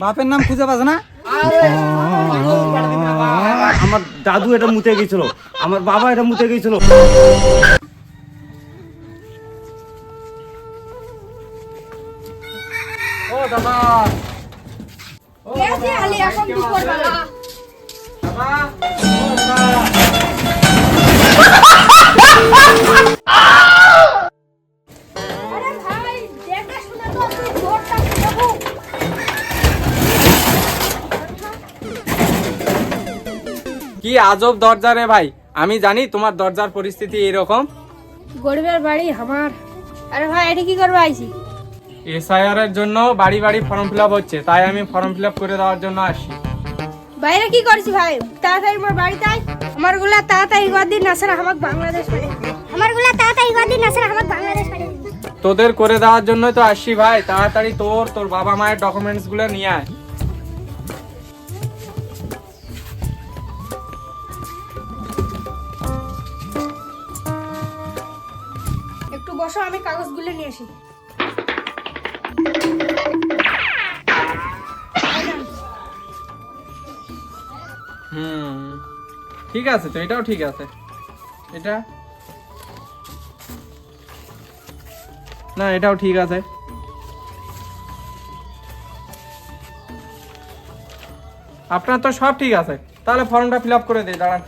বাপের নাম খুঁজে পাস না? আমার দাদু এটা মুতে গেছিল, আমার বাবা এটা মুতে গেছিল। ও দাদা, কে আছে আলি এখন দুপুর বেলা? দাদা, ও দাদা। আরে ভাই দেখে শুনে তো তুই জোরটা দেবো। কি আজব দরজা রে ভাই, আমি জানি তোমার দরজার পরিস্থিতি এরকম। গরিবের বাড়ি আমার। আরে ভাই এটা কি করবে আইছি? এসআইআর এর জন্য বাড়ি বাড়ি ফর্ম ফিল আপ হচ্ছে, তাই আমি ফর্ম ফিল আপ করে দেওয়ার জন্য আসি। বাইরে কি করছি ভাই? তাড়াতাড়ি মোর বাড়িতে আই। আমারগুলা তাড়াতাড়ি করে দিন না স্যার আমাকে বাংলাদেশ পাঠিয়ে দিন। আমারগুলা তাড়াতাড়ি করে দিন না স্যার আমাকে বাংলাদেশ পাঠিয়ে দিন। তোদের করে দেওয়ার জন্যই তো আসছি ভাই, তাড়াতাড়ি তোর বাবা মায়ের ডকুমেন্টস গুলো নিয়ে আয়। একটু বসো আমি কাগজগুলো নিয়ে আসি। ঠিক আছে, তো এটাও ঠিক আছে। এটা না, এটাও ঠিক আছে। আপনার তো সব ঠিক আছে, তাহলে ফর্মটা ফিল আপ করে দিই, দাঁড়ান।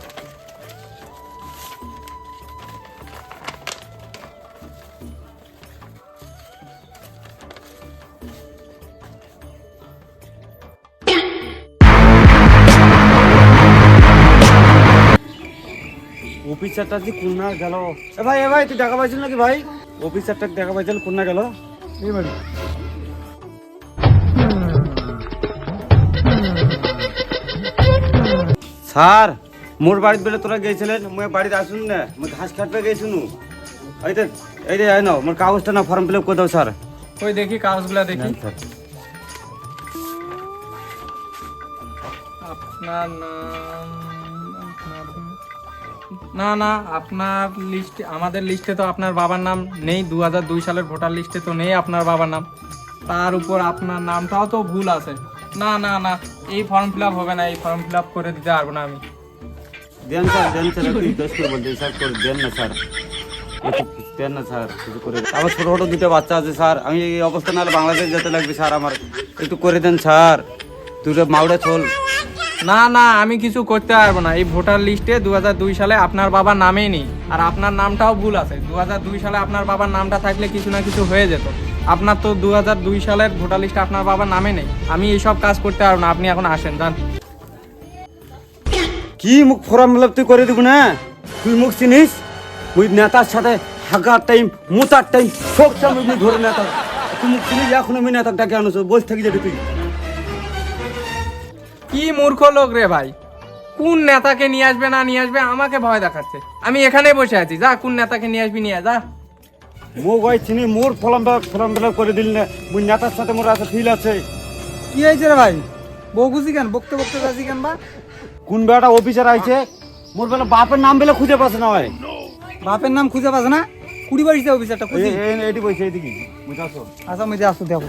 অফিসারটা যে কোনা গেল? এ ভাই, এ ভাই, তুই দেখা পাইছিস নাকি ভাই? অফিসারটা দেখা পাইছিল, কোনা গেল? এই বাড়ি। স্যার, মোর বাড়িতে বেলে তোরা গেছিলেন, মুই বাড়িতে আসুন না, মুই ঘাস কাটতে গেছিনু। এই রে, আয় নাও, মোর কাগজটা না ফর্ম ফিল আপ করে দাও স্যার। ওই দেখি কাগজগুলা দেখি। স্যার, আপনার নাম না, আপনার লিস্টে, আমাদের লিস্টে তো আপনার বাবার নাম নেই। 2002 সালের ভোটার লিস্টে তো নেই আপনার বাবার নাম। তার উপর আপনার নামটাও তো ভুল আছে। না না না, এই ফর্ম ফিল আপ হবে না, এই ফর্ম ফিল আপ করে দিতে পারবো না আমি। দেন স্যার, তুই দোষ করে বলতে স্যার, করে দেন না স্যার, দেন না স্যার, কিছু করে দেন। আমার ছোট ছোট দুটো বাচ্চা আছে স্যার, আমি এই অবস্থা নাহলে বাংলাদেশ যেতে লাগবে স্যার, আমার একটু করে দেন স্যার, দুটো মাউড়া চল। না না, আমি কিছু করতে পারবো না। এই ভোটার লিস্টে 2002 সালে আপনার বাবার নামেই নেই, আর আপনার নামটাও ভুল আছে। 2002 সালে আপনার বাবার নামটা থাকলে কিছু না কিছু হয়ে যেত। আপনার তো 2002 সালের ভোটার লিস্টে আপনার বাবার নামে নেই। আমি এইসব কাজ করতে পারবো না, আপনি এখন আসেন, যান। কি মুখ ফোরাম ফিল আপ তুই করে দিব না? তুই মুখ চিনিস? ওই নেতার সাথে হাগার টাইম, মোতার টাইম সব সময় মুই ধরে নেতা। তুই মুখ চিনিস? এখন আমি নেতার ডাকে আনছো, বসে থাকি যাবি তুই। কি মূর্খ লোক রে ভাই, কোন নেতাকে নিয়ে আসবে না নিয়ে আসবে আমাকে ভয় দেখাচ্ছে। আমি এখানে বসে আছি, যা কোন নেতাকে নিয়ে আসবি নিয়ে যা। মো ভাই চিনি, মোর ফর্ম ফিল আপ করে দিল না, মুই নেতার সাথে মোর আছে ফিল আছে। কি হয়েছে রে ভাই? বকুছি কেন, বকতে বকতে যাচ্ছি কেন বা? কোন বেটা অফিসার আইছে, মোর বেলা বাপের নাম বেলা খুঁজে পাচ্ছে না ভাই। বাপের নাম খুঁজে পাস না? কুড়ি বাড়িতে অফিসারটা খুঁজি। এটি বলছে এদিকে বুঝে আসো। আচ্ছা মুঝে আসো, দেখো।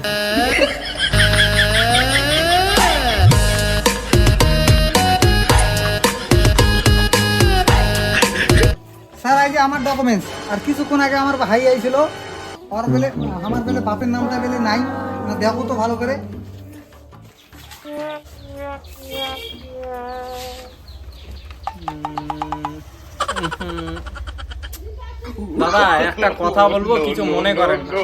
স্যার, আগে আমার ডকুমেন্টস, আর কিছুক্ষণ আগে আমার ভাই আইছিল, ওর বেলে আমার বেলে বাপের নামটা বেলে নাই না, দেখো তো ভালো করে। দাদা, একটা কথা বলবো, কিছু মনে করেন না।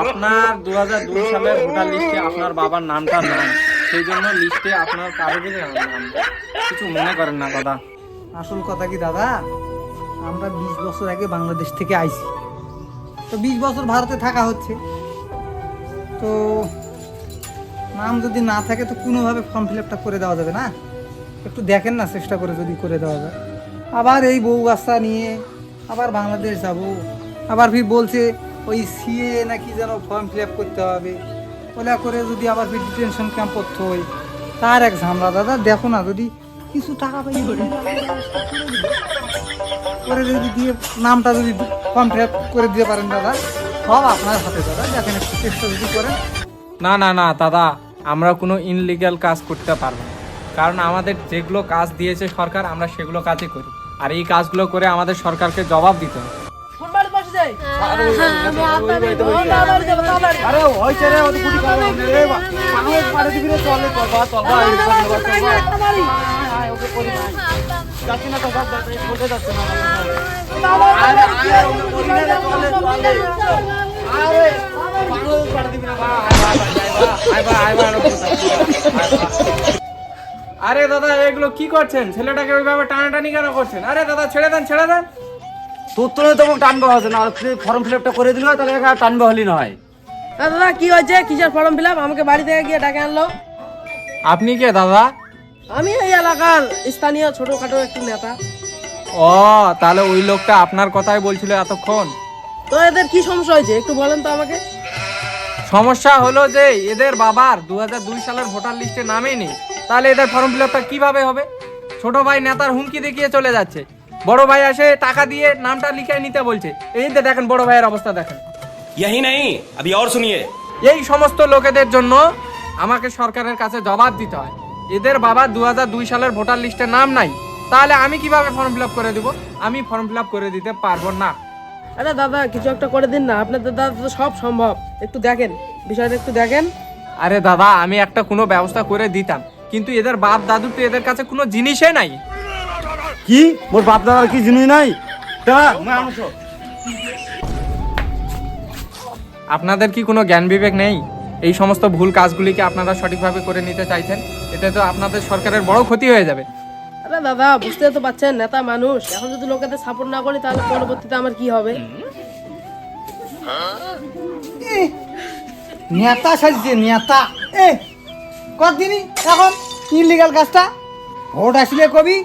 আপনার 2002 সালের ভোটার লিস্টে আপনার বাবার নামটা নাই, সেই জন্য লিস্টে আপনার কারোরই নাম নেই। কিছু মনে করেন না দাদা। আসল কথা কি দাদা, আমরা 20 বছর আগে বাংলাদেশ থেকে আইছি, তো 20 বছর ভারতে থাকা হচ্ছে, তো নাম যদি না থাকে তো কোনোভাবে ফর্ম ফিল আপটা করে দেওয়া যাবে না? একটু দেখেন না, চেষ্টা করে যদি করে দেওয়া যায়। আবার এই বউ বাচ্চা নিয়ে আবার বাংলাদেশ যাব, আবার ফির বলছে ওই সিএ নাকি যেন ফর্ম ফিল আপ করতে হবে, ওলা করে যদি আবার ফির ডিটেনশন ক্যাম্প করতে হয়, তার এক ঝামেলা। দাদা দেখো না, যদি কিছু টাকা পাই করে যদি দিয়ে নামটা যদি ফর্ম ফিল আপ করে দিতে পারেন দাদা, সব আপনার হাতে দাদা, দেখেন একটু চেষ্টা যদি করেন। না না না দাদা, আমরা কোনো ইনলিগ্যাল কাজ করতে পারবো না, কারণ আমাদের যেগুলো কাজ দিয়েছে সরকার আমরা সেগুলো কাজই করি, আর এই কাজগুলো করে আমাদের সরকারকে জবাব দিতে হবে। আরে হইছে রে ওই গুটি কালো রে পাগল পারে দিবি রে চলে চল আয় ওকে করি না যাচ্ছি না তো সব বলতে যাচ্ছে না আরে ওকে করি না রে চলে আরে পাগল পারে দিবি না আরে দাদা এগুলো কি করছেন? ছেলেটাকে ওইভাবে টানাটানি কেন করছেন? আরে দাদা ছেড়ে দেন ছেড়ে দেন। তোর তো তোমাকে টানবে হবে না, ফর্ম ফিল আপটা করে দিল তাহলে টানবে হলি নয়। দাদা কি হয়েছে, কিসের ফর্ম ফিল আপ? আমাকে বাড়ি থেকে গিয়ে ডাকে আনলো। আপনি কে দাদা? আমি এই এলাকার স্থানীয় ছোটখাটো একটি নেতা। ও তাহলে ওই লোকটা আপনার কথাই বলছিল এতক্ষণ। তো এদের কি সমস্যা হয়েছে একটু বলেন তো আমাকে। সমস্যা হলো যে এদের বাবার 2002 সালের ভোটার লিস্টে নামই নেই, তাহলে এদের ফর্ম ফিল আপটা কিভাবে হবে? ছোট ভাই নেতার হুমকি দেখিয়ে চলে যাচ্ছে, বড় ভাই আসে টাকা দিয়ে নামটা লিখে নিতে বলছে। এই যে দেখেন বড় ভাইয়ের অবস্থা দেখেন। यही नहीं अभी और सुनिए। এই সমস্ত লোকেদের জন্য আমাকে সরকারের কাছে জবাব দিতে হয়। এদের বাবা 2002 সালের ভোটার লিস্টে নাম নাই, তাহলে আমি কিভাবে ফর্ম ফিল আপ করে দিব? আমি ফর্ম ফিল আপ করে দিতে পারবো না। আরে দাদা কিছু একটা করে দিন না, আপনাদের দাদা তো সব সম্ভব, একটু দেখেন বিষয়টা একটু দেখেন। আরে দাদা আমি একটা কোনো ব্যবস্থা করে দিতাম, কিন্তু এদের বাপ দাদুর তো এদের কাছে কোনো জিনিসই নাই। কি মোর বাপ দাদার কি জিনিস নাই? মানুষ আপনাদের কি কোনো জ্ঞান বিবেক নেই? এই সমস্ত ভুল কাজগুলিকে আপনারা সঠিকভাবে করে নিতে চাইছেন, এতে তো আপনাদের সরকারের বড় ক্ষতি হয়ে যাবে। আরে দাদা বুঝতে তো পারছেন নেতা মানুষ, এখন যদি লোকেদের সাপোর্ট না করি তাহলে পরবর্তীতে আমার কি হবে? নেতা সাজছে নেতা কতদিনই এখন ইনলিগাল কাজটা ভোট আসলে কবি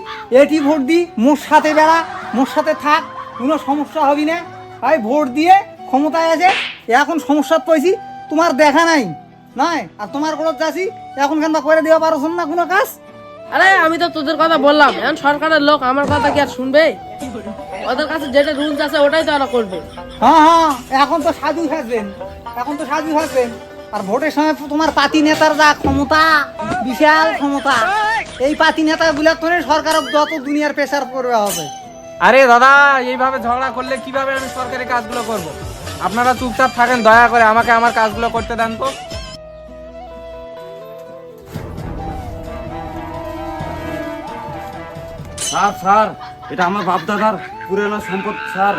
এটি ভোট দি মোর সাথে বেড়া মোর সাথে থাক কোনো সমস্যা হবি না ভাই ভোট দিয়ে ক্ষমতায় আছে এখন সমস্যার পয়সি তোমার দেখা নাই নয় আর তোমার কোনো চাষি এখন কেন করে দেওয়া পারছ না কোনো কাজ। আরে আমি তো তোদের কথা বললাম, এখন সরকারের লোক আমার কথা কি আর শুনবে? ওদের কাছে যেটা রুলস আছে ওটাই তো ওরা করবে। হ্যাঁ এখন তো সাজু থাকবেন আর ভোটের সময় তোমার পাতি নেতার যা ক্ষমতা বিশাল ক্ষমতা এই পাতি নেতা গুলা তো সরকার যত দুনিয়ার প্রেসার করবে হবে। আরে দাদা এইভাবে ঝগড়া করলে কিভাবে আমি সরকারি কাজগুলো করব? আপনারা চুপচাপ থাকেন, দয়া করে আমাকে আমার কাজগুলো করতে দেন তো। স্যার এটা আমার বাপ দাদার পুরানো সম্পদ স্যার।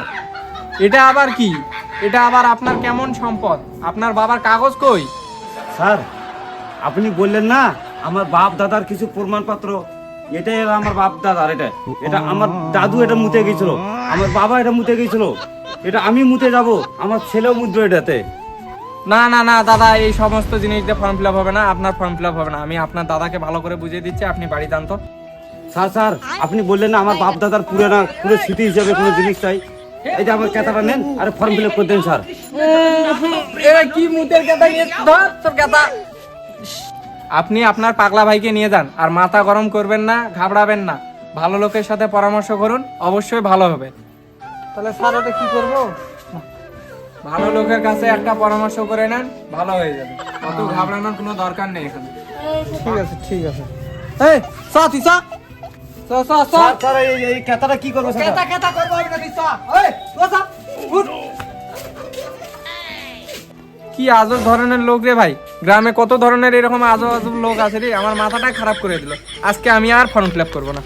এটা আবার কি? এটা আবার আপনার কেমন সম্পদ? আপনার বাবার কাগজ কই? স্যার আপনি বললেন না আমার বাপ দাদার কিছু প্রমাণপত্র, এটাই হলো আমার বাপ দাদার। এটা আমার দাদু এটা মুতে গেছিল, আমার বাবা এটা মুতে গেছিল, এটা আমি মুতে যাব, আমার ছেলেও মুতবে এটাতে। না না না দাদা এই সমস্ত জিনিস দিয়ে ফর্ম ফিল আপ হবে না, আপনার ফর্ম ফিল আপ হবে না। আমি আপনার দাদাকে ভালো করে বুঝিয়ে দিচ্ছি, আপনি বাড়ি যান তো। স্যার আপনি বললেন না আমার বাপ দাদার পুরো স্মৃতি হিসাবে কোনো জিনিস চাই, এই যে আমার কেতাটা নেন আর ফর্ম ফিল আপ করে দেন স্যার। এরা কি মুতের কথা নিয়ে ধর তোর কথা। আপনি আপনার পাগলা ভাইকে নিয়ে যান, আর মাথা গরম করবেন না, ঘাবড়াবেন না, ভালো লোকের সাথে পরামর্শ করুন, অবশ্যই ভালো হবে। তাহলে স্যার ওটা কি করবো? ভালো লোকের কাছে একটা পরামর্শ করে নেন, ভালো হয়ে যাবে। অত ঘাবড়ানোর কোনো দরকার নেই এখানে। ঠিক আছে এই চ তুই চ স্যার এই কেতাটা কি করবো স্যার? কেতা করবো আমি না তুই চ এই চ উঠ। কি আজব ধরনের লোক রে ভাই, গ্রামে কত ধরনের এরকম আজব আজব লোক আছে রে, আমার মাথাটা খারাপ করে দিল। আজকে আমি আর ফর্ম ফিল আপ করবো না।